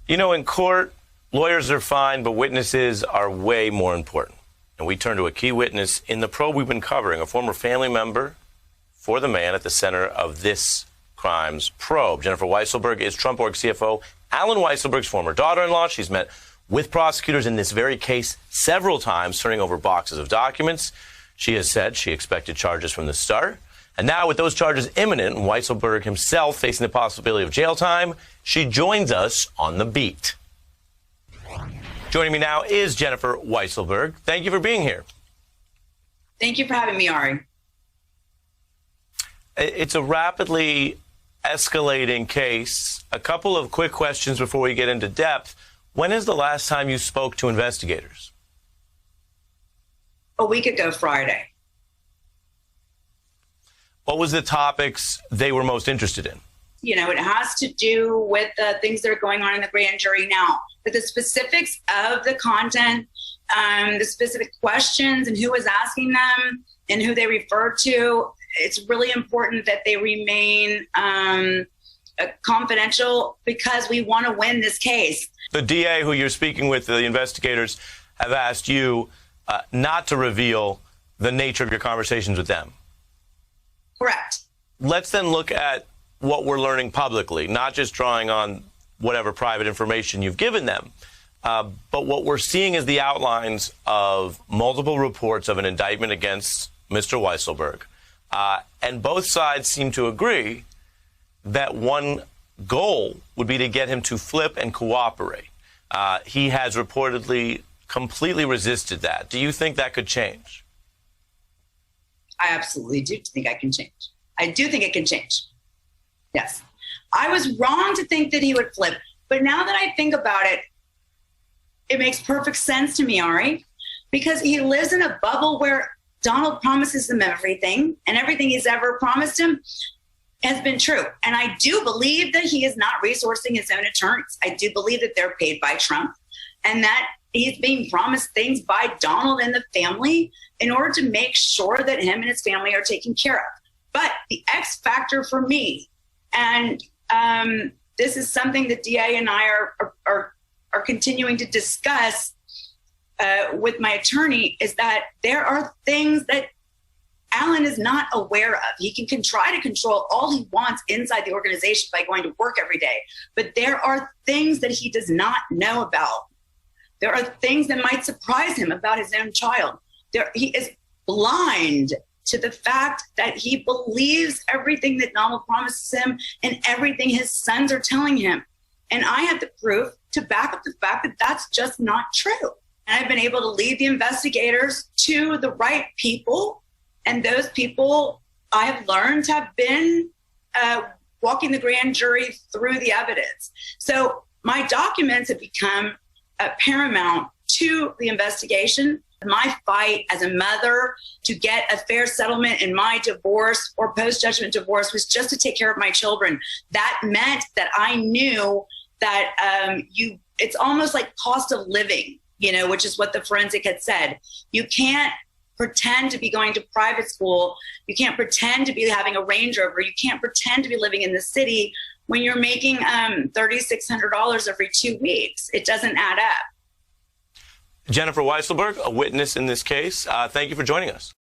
You know, in court, lawyers are fine, but witnesses are way more important. And we turn to a key witness in the probe we've been covering, a former family member for the man at the center of this crimes probe. Jennifer Weisselberg is Trump Org CFO Alan Weisselberg's former daughter-in-law. She's met with prosecutors in this very case several times, turning over boxes of documents. She has said she expected charges from the start. And now with those charges imminent and Weisselberg himself facing the possibility of jail time, she joins us on the beat. Joining me now is Jennifer Weisselberg. Thank you for being here. Thank you for having me, Ari. It's a rapidly escalating case. A couple of quick questions before we get into depth. When is the last time you spoke to investigators? A week ago Friday. What was the topics they were most interested in? You know, it has to do with the things that are going on in the grand jury now. But the specifics of the content, the specific questions and who was asking them and who they referred to, it's really important that they remain confidential because we want to win this case. The DA who you're speaking with, the investigators, have asked you not to reveal the nature of your conversations with them. Correct. Let's then look at what we're learning publicly, not just drawing on whatever private information you've given them, but what we're seeing is the outlines of multiple reports of an indictment against Mr. Weisselberg. And both sides seem to agree that one goal would be to get him to flip and cooperate. He has reportedly completely resisted that. Do you think that could change? I absolutely do think I can change. I do think it can change. Yes. I was wrong to think that he would flip, but now that I think about it, it makes perfect sense to me, Ari, because he lives in a bubble where Donald promises him everything, and everything he's ever promised him has been true. And I do believe that he is not resourcing his own attorneys. I do believe that they're paid by Trump and that he's being promised things by Donald and the family in order to make sure that him and his family are taken care of. But the X factor for me, and this is something that DA and I are continuing to discuss with my attorney, is that there are things that Alan is not aware of. He can try to control all he wants inside the organization by going to work every day, but there are things that he does not know about. There are things that might surprise him about his own child. He is blind to the fact that he believes everything that Donald promises him and everything his sons are telling him. And I have the proof to back up the fact that that's just not true. And I've been able to lead the investigators to the right people. And those people I have learned have been walking the grand jury through the evidence. So my documents have become paramount to the investigation. My fight as a mother to get a fair settlement in my divorce or post-judgment divorce was just to take care of my children. That meant that I knew that it's almost like cost of living, you know, which is what the forensic had said. You can't pretend to be going to private school. You can't pretend to be having a Range Rover. You can't pretend to be living in the city when you're making $3,600 every 2 weeks. It doesn't add up. Jennifer Weisselberg, a witness in this case, thank you for joining us.